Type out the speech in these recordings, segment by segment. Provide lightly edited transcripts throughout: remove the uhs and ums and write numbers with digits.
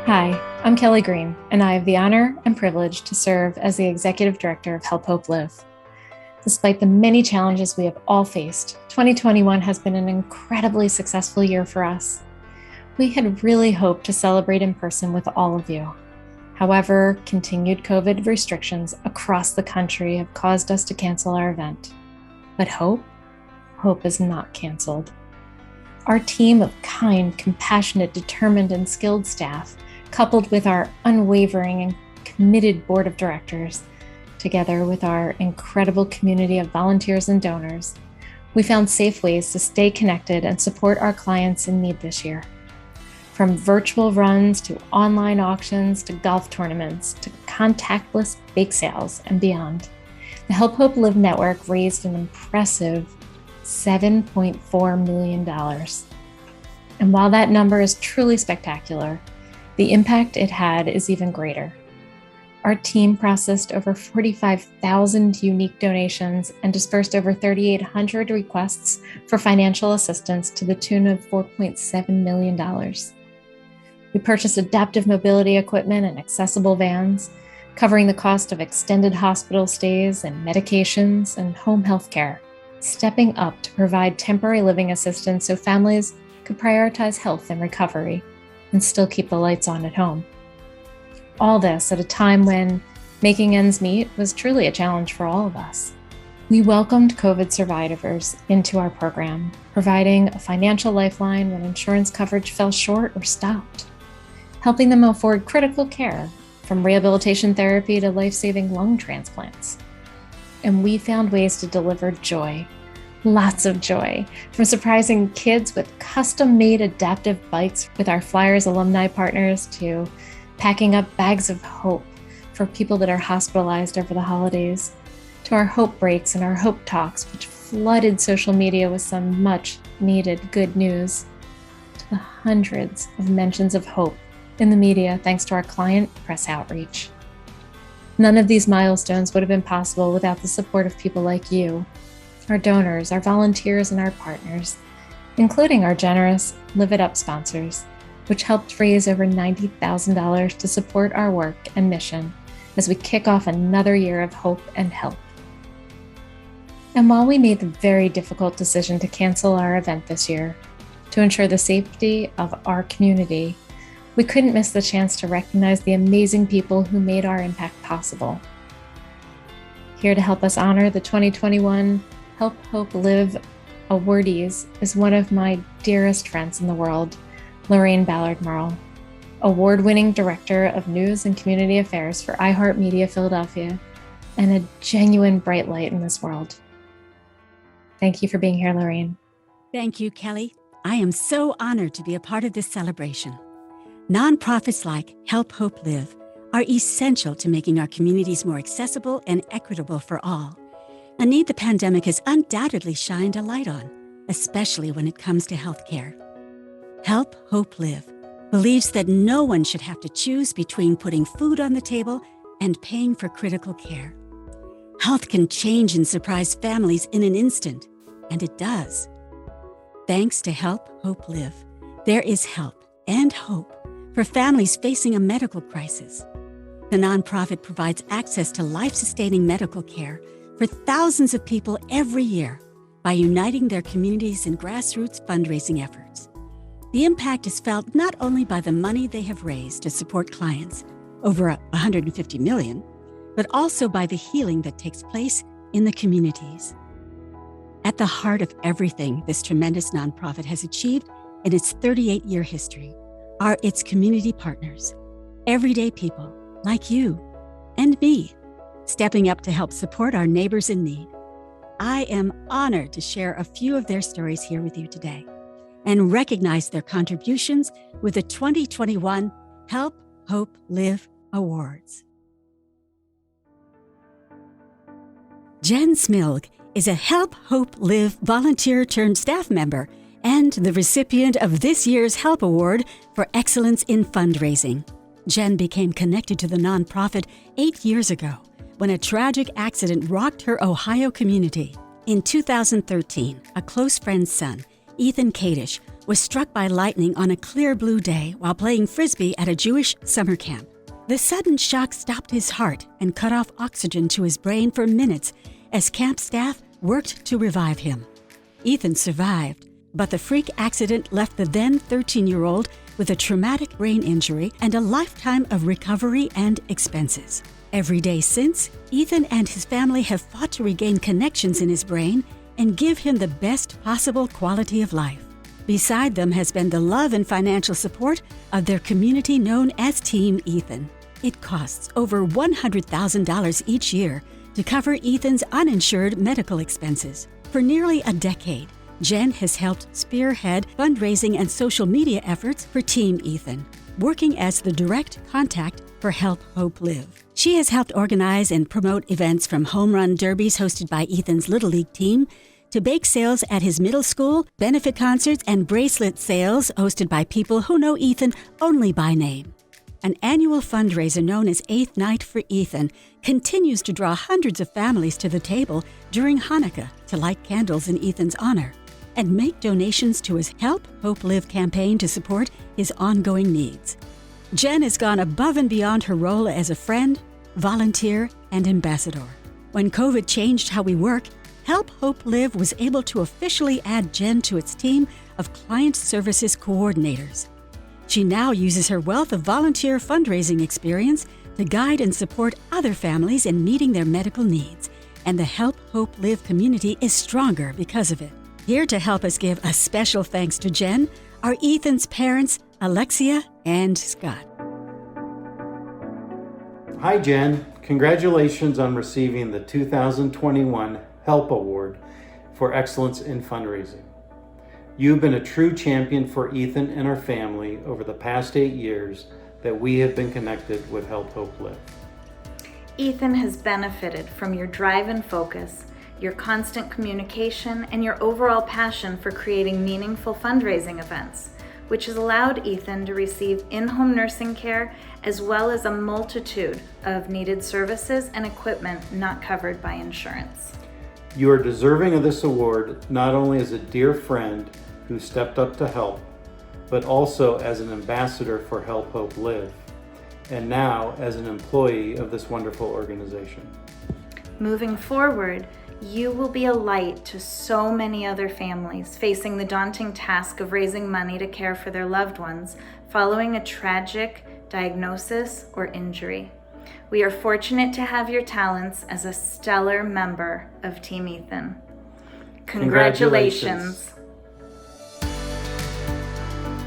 Hi, I'm Kelly Green, and I have the honor and privilege to serve as the Executive Director of Help Hope Live. Despite the many challenges we have all faced, 2021 has been an incredibly successful year for us. We had really hoped to celebrate in person with all of you. However, continued COVID restrictions across the country have caused us to cancel our event. But hope is not canceled. Our team of kind, compassionate, determined, and skilled staff, coupled with our unwavering and committed board of directors, together with our incredible community of volunteers and donors, we found safe ways to stay connected and support our clients in need this year. From virtual runs to online auctions to golf tournaments to contactless bake sales and beyond, the Help Hope Live Network raised an impressive $7.4 million. And while that number is truly spectacular, the impact it had is even greater. Our team processed over 45,000 unique donations and dispersed over 3,800 requests for financial assistance to the tune of $4.7 million. We purchased adaptive mobility equipment and accessible vans, covering the cost of extended hospital stays and medications and home health care, stepping up to provide temporary living assistance so families could prioritize health and recovery and still keep the lights on at home. All this at a time when making ends meet was truly a challenge for all of us. We welcomed COVID survivors into our program, providing a financial lifeline when insurance coverage fell short or stopped, helping them afford critical care from rehabilitation therapy to life-saving lung transplants. And we found ways to deliver joy. Lots of joy, from surprising kids with custom-made adaptive bikes with our Flyers alumni partners to packing up bags of hope for people that are hospitalized over the holidays, to our hope breaks and our hope talks, which flooded social media with some much-needed good news, to the hundreds of mentions of hope in the media thanks to our client press outreach. None of these milestones would have been possible without the support of people like you, our donors, our volunteers, and our partners, including our generous Live It Up sponsors, which helped raise over $90,000 to support our work and mission as we kick off another year of hope and help. And while we made the very difficult decision to cancel our event this year to ensure the safety of our community, we couldn't miss the chance to recognize the amazing people who made our impact possible. Here to help us honor the 2021 Help Hope Live awardees is one of my dearest friends in the world, Lorraine Ballard-Merle, award-winning Director of News and Community Affairs for iHeartMedia Philadelphia, and a genuine bright light in this world. Thank you for being here, Lorraine. Thank you, Kelly. I am so honored to be a part of this celebration. Nonprofits like Help Hope Live are essential to making our communities more accessible and equitable for all, a need the pandemic has undoubtedly shined a light on, especially when it comes to healthcare. Help Hope Live believes that no one should have to choose between putting food on the table and paying for critical care. Health can change and surprise families in an instant, and it does. Thanks to Help Hope Live, there is help and hope for families facing a medical crisis. The nonprofit provides access to life-sustaining medical care for thousands of people every year by uniting their communities in grassroots fundraising efforts. The impact is felt not only by the money they have raised to support clients, over $150 million, but also by the healing that takes place in the communities. At the heart of everything this tremendous nonprofit has achieved in its 38-year history are its community partners, everyday people like you and me, stepping up to help support our neighbors in need. I am honored to share a few of their stories here with you today and recognize their contributions with the 2021 Help Hope Live Awards. Jen Smilg is a Help Hope Live volunteer turned staff member and the recipient of this year's Help Award for Excellence in Fundraising. Jen became connected to the nonprofit 8 years ago when a tragic accident rocked her Ohio community. In 2013, a close friend's son, Ethan Kadish, was struck by lightning on a clear blue day while playing frisbee at a Jewish summer camp. The sudden shock stopped his heart and cut off oxygen to his brain for minutes as camp staff worked to revive him. Ethan survived, but the freak accident left the then 13-year-old with a traumatic brain injury and a lifetime of recovery and expenses. Every day since, Ethan and his family have fought to regain connections in his brain and give him the best possible quality of life. Beside them has been the love and financial support of their community known as Team Ethan. It costs over $100,000 each year to cover Ethan's uninsured medical expenses. For nearly a decade, Jen has helped spearhead fundraising and social media efforts for Team Ethan, working as the direct contact for Help Hope Live. She has helped organize and promote events from home run derbies hosted by Ethan's Little League team to bake sales at his middle school, benefit concerts, and bracelet sales hosted by people who know Ethan only by name. An annual fundraiser known as 8th Night for Ethan continues to draw hundreds of families to the table during Hanukkah to light candles in Ethan's honor and make donations to his Help Hope Live campaign to support his ongoing needs. Jen has gone above and beyond her role as a friend, volunteer, and ambassador. When COVID changed how we work, Help Hope Live was able to officially add Jen to its team of client services coordinators. She now uses her wealth of volunteer fundraising experience to guide and support other families in meeting their medical needs, and the Help Hope Live community is stronger because of it. Here to help us give a special thanks to Jen are Ethan's parents, Alexia and Scott. Hi, Jen. Congratulations on receiving the 2021 Help Award for Excellence in Fundraising. You've been a true champion for Ethan and our family over the past 8 years that we have been connected with Help Hope Live. Ethan has benefited from your drive and focus, your constant communication, and your overall passion for creating meaningful fundraising events, which has allowed Ethan to receive in-home nursing care as well as a multitude of needed services and equipment not covered by insurance. You are deserving of this award not only as a dear friend who stepped up to help, but also as an ambassador for Help Hope Live, and now as an employee of this wonderful organization. Moving forward, you will be a light to so many other families facing the daunting task of raising money to care for their loved ones following a tragic diagnosis or injury. We are fortunate to have your talents as a stellar member of Team Ethan. Congratulations.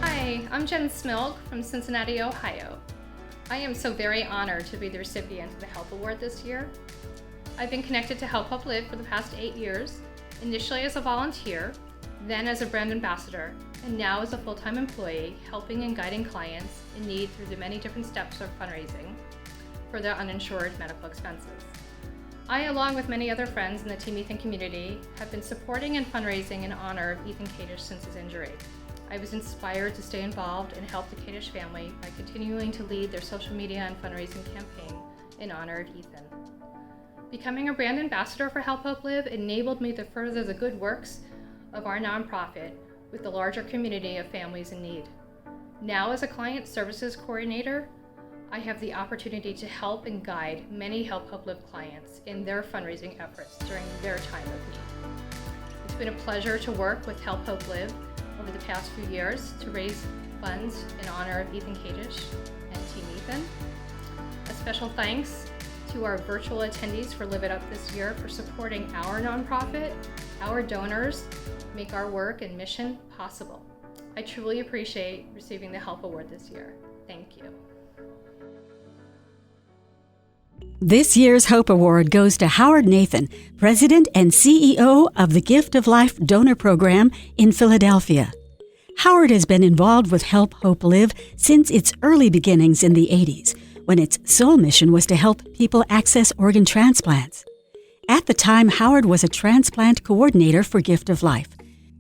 Hi, I'm Jen Smilk from Cincinnati, Ohio. I am so very honored to be the recipient of the Help Award this year. I've been connected to Help Hope Live for the past 8 years, initially as a volunteer, then as a brand ambassador, and now as a full-time employee, helping and guiding clients in need through the many different steps of fundraising for their uninsured medical expenses. I, along with many other friends in the Team Ethan community, have been supporting and fundraising in honor of Ethan Kadish since his injury. I was inspired to stay involved and help the Kadish family by continuing to lead their social media and fundraising campaign in honor of Ethan. Becoming a brand ambassador for Help Hope Live enabled me to further the good works of our nonprofit with the larger community of families in need. Now, as a client services coordinator, I have the opportunity to help and guide many Help Hope Live clients in their fundraising efforts during their time of need. It's been a pleasure to work with Help Hope Live over the past few years to raise funds in honor of Ethan Kadish and Team Ethan. A special thanks to our virtual attendees for Live It Up this year for supporting our nonprofit. Our donors make our work and mission possible. I truly appreciate receiving the Help Award this year. Thank you. This year's Hope Award goes to Howard Nathan, President and CEO of the Gift of Life Donor Program in Philadelphia. Howard has been involved with Help Hope Live since its early beginnings in the 80s, when its sole mission was to help people access organ transplants. At the time, Howard was a transplant coordinator for Gift of Life,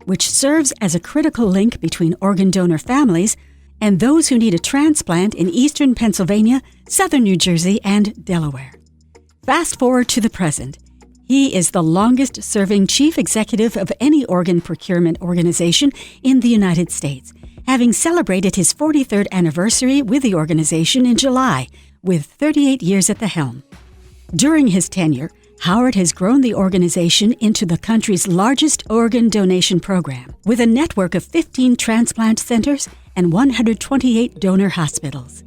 which serves as a critical link between organ donor families and those who need a transplant in eastern Pennsylvania, southern New Jersey, and Delaware. Fast forward to the present. He is the longest-serving chief executive of any organ procurement organization in the United States, having celebrated his 43rd anniversary with the organization in July, with 38 years at the helm. During his tenure, Howard has grown the organization into the country's largest organ donation program, with a network of 15 transplant centers and 128 donor hospitals.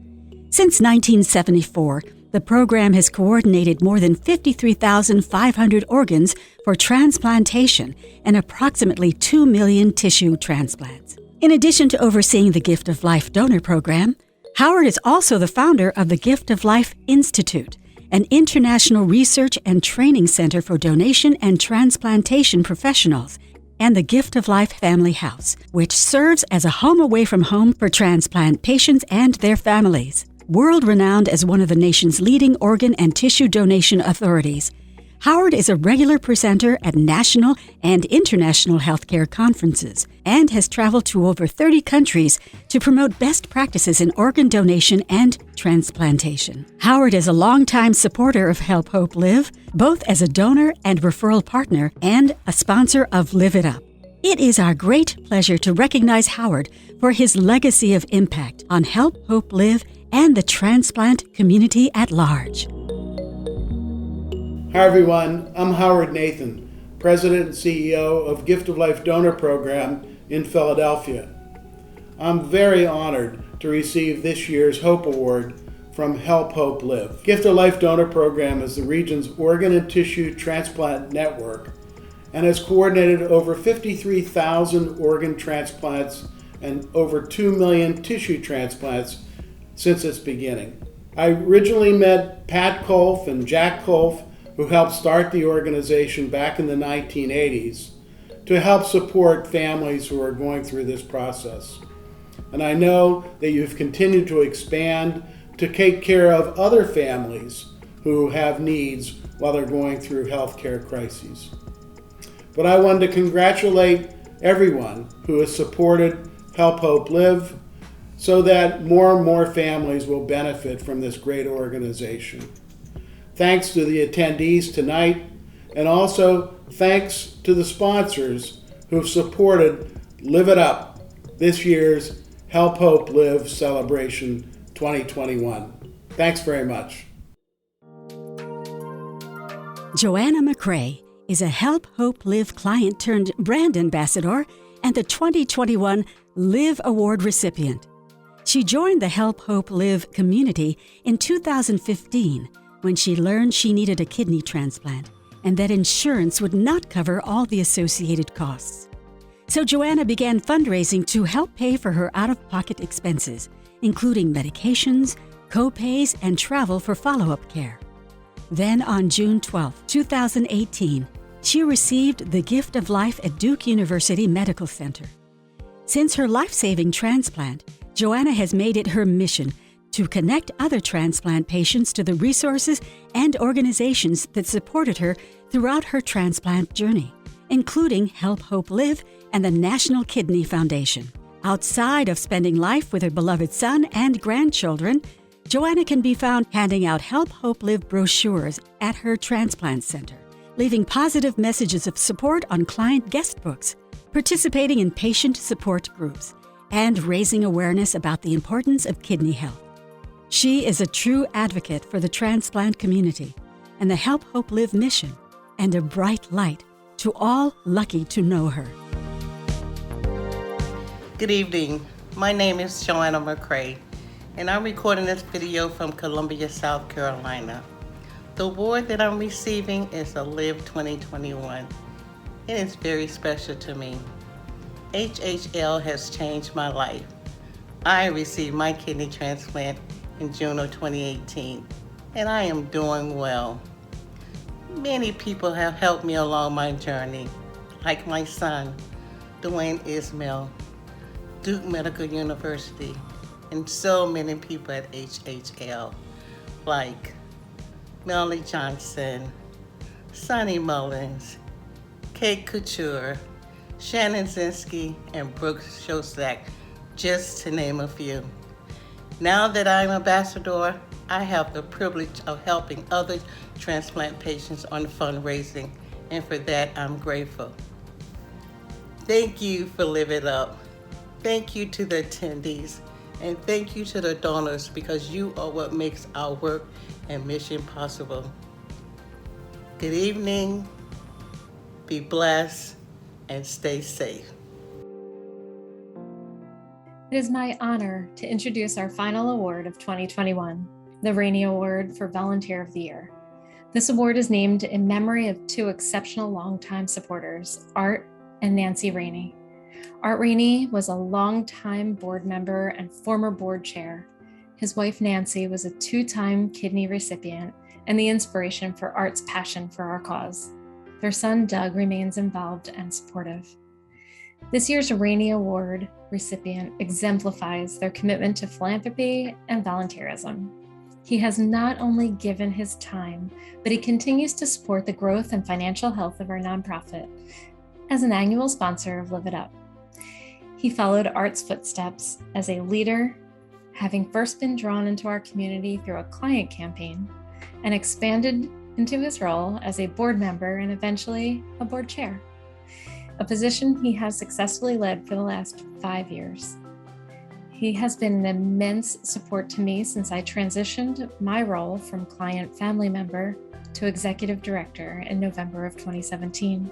Since 1974, the program has coordinated more than 53,500 organs for transplantation and approximately 2 million tissue transplants. In addition to overseeing the Gift of Life donor program, Howard is also the founder of the Gift of Life Institute, an international research and training center for donation and transplantation professionals, and the Gift of Life Family House, which serves as a home away from home for transplant patients and their families. World-renowned as one of the nation's leading organ and tissue donation authorities, Howard is a regular presenter at national and international healthcare conferences and has traveled to over 30 countries to promote best practices in organ donation and transplantation. Howard is a longtime supporter of Help Hope Live, both as a donor and referral partner and a sponsor of Live It Up. It is our great pleasure to recognize Howard for his legacy of impact on Help Hope Live and the transplant community at large. Hi everyone, I'm Howard Nathan, President and CEO of Gift of Life Donor Program in Philadelphia. I'm very honored to receive this year's Hope Award from Help Hope Live. Gift of Life Donor Program is the region's organ and tissue transplant network and has coordinated over 53,000 organ transplants and over 2 million tissue transplants since its beginning. I originally met Pat Kolf and Jack Kolf, who helped start the organization back in the 1980s to help support families who are going through this process. And I know that you've continued to expand to take care of other families who have needs while they're going through healthcare crises. But I wanted to congratulate everyone who has supported Help Hope Live so that more and more families will benefit from this great organization. Thanks to the attendees tonight, and also thanks to the sponsors who've supported Live It Up, this year's Help Hope Live Celebration 2021. Thanks very much. Joanna Rae is a Help Hope Live client turned brand ambassador and the 2021 Live Award recipient. She joined the Help Hope Live community in 2015 when she learned she needed a kidney transplant and that insurance would not cover all the associated costs. So Joanna began fundraising to help pay for her out-of-pocket expenses, including medications, co-pays, and travel for follow-up care. Then on June 12, 2018, she received the Gift of Life at Duke University Medical Center. Since her life-saving transplant, Joanna has made it her mission to connect other transplant patients to the resources and organizations that supported her throughout her transplant journey, including Help Hope Live and the National Kidney Foundation. Outside of spending life with her beloved son and grandchildren, Joanna can be found handing out Help Hope Live brochures at her transplant center, leaving positive messages of support on client guest books, participating in patient support groups, and raising awareness about the importance of kidney health. She is a true advocate for the transplant community and the Help Hope Live mission, and a bright light to all lucky to know her. Good evening. My name is Joanna Rae, and I'm recording this video from Columbia, South Carolina. The award that I'm receiving is a Live 2021. It is very special to me. HHL has changed my life. I received my kidney transplant in June of 2018, and I am doing well. Many people have helped me along my journey, like my son, Dwayne Ismail, Duke Medical University, and so many people at HHL, like Melanie Johnson, Sonny Mullins, Kate Couture, Shannon Zinsky, and Brooks Shosak, just to name a few. Now that I'm ambassador, I have the privilege of helping other transplant patients on fundraising, and for that, I'm grateful. Thank you for Live It Up. Thank you to the attendees, and thank you to the donors, because you are what makes our work and mission possible. Good evening, be blessed, and stay safe. It is my honor to introduce our final award of 2021, the Rainey Award for Volunteer of the Year. This award is named in memory of two exceptional longtime supporters, Art and Nancy Rainey. Art Rainey was a longtime board member and former board chair. His wife, Nancy, was a two-time kidney recipient and the inspiration for Art's passion for our cause. Their son, Doug, remains involved and supportive. This year's Rainey Award recipient exemplifies their commitment to philanthropy and volunteerism. He has not only given his time, but he continues to support the growth and financial health of our nonprofit as an annual sponsor of Live It Up. He followed Art's footsteps as a leader, having first been drawn into our community through a client campaign, and expanded into his role as a board member and eventually a board chair, a position he has successfully led for the last 5 years. He has been an immense support to me since I transitioned my role from client family member to executive director in November of 2017.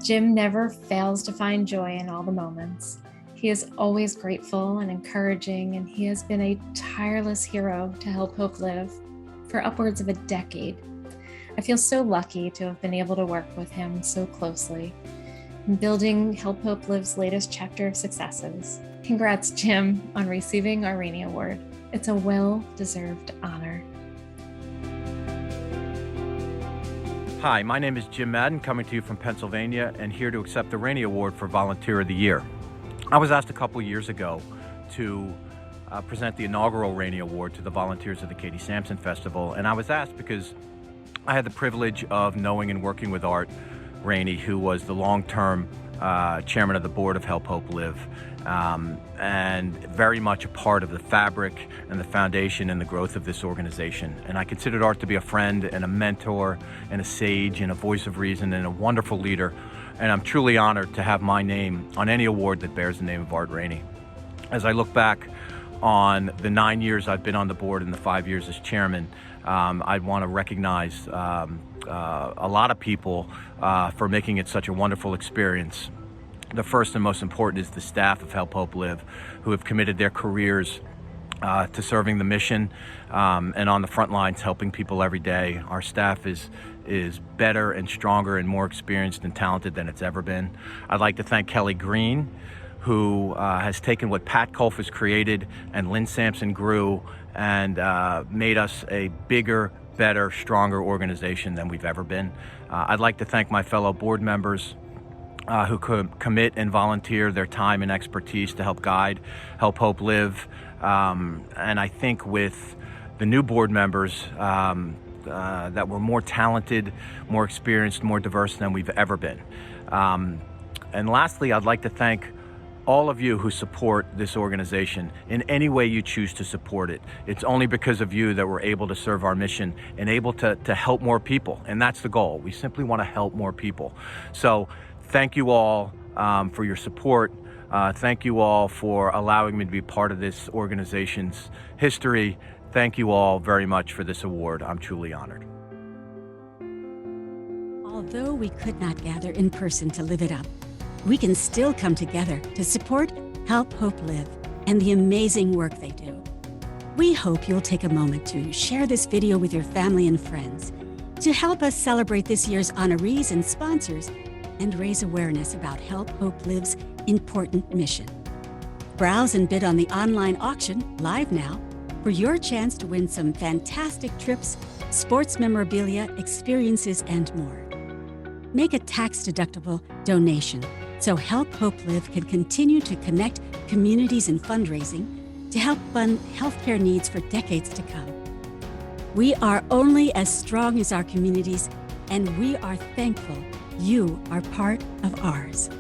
Jim never fails to find joy in all the moments. He is always grateful and encouraging, and he has been a tireless hero to Help Hope Live for upwards of a decade. I feel so lucky to have been able to work with him so closely in building Help Hope Live's latest chapter of successes. Congrats, Jim, on receiving our Rainey Award. It's a well-deserved honor. Hi, my name is Jim Madden, coming to you from Pennsylvania, and here to accept the Rainey Award for Volunteer of the Year. I was asked a couple years ago to present the inaugural Rainey Award to the volunteers of the Katie Sampson Festival, and I was asked because I had the privilege of knowing and working with Art Rainey, who was the long-term chairman of the board of Help Hope Live, and very much a part of the fabric and the foundation and the growth of this organization. And I considered Art to be a friend and a mentor and a sage and a voice of reason and a wonderful leader. And I'm truly honored to have my name on any award that bears the name of Art Rainey. As I look back on the 9 years I've been on the board and the 5 years as chairman, I want to recognize a lot of people for making it such a wonderful experience. The first and most important is the staff of Help Hope Live, who have committed their careers to serving the mission and on the front lines helping people every day. Our staff is better and stronger and more experienced and talented than it's ever been. I'd like to thank Kelly Green, who has taken what Pat Colfus created and Lynn Sampson grew and made us a bigger, better, stronger organization than we've ever been. I'd like to thank my fellow board members who commit and volunteer their time and expertise to help guide Help Hope Live. And I think with the new board members that were more talented, more experienced, more diverse than we've ever been. And lastly, I'd like to thank all of you who support this organization in any way you choose to support it. It's only because of you that we're able to serve our mission and able to help more people. And that's the goal. We simply want to help more people. So thank you all for your support. Thank you all for allowing me to be part of this organization's history. Thank you all very much for this award. I'm truly honored. Although we could not gather in person to live it up, we can still come together to support Help Hope Live and the amazing work they do. We hope you'll take a moment to share this video with your family and friends to help us celebrate this year's honorees and sponsors and raise awareness about Help Hope Live's important mission. Browse and bid on the online auction live now for your chance to win some fantastic trips, sports memorabilia, experiences, and more. Make a tax-deductible donation so Help Hope Live can continue to connect communities and fundraising to help fund healthcare needs for decades to come. We are only as strong as our communities, and we are thankful you are part of ours.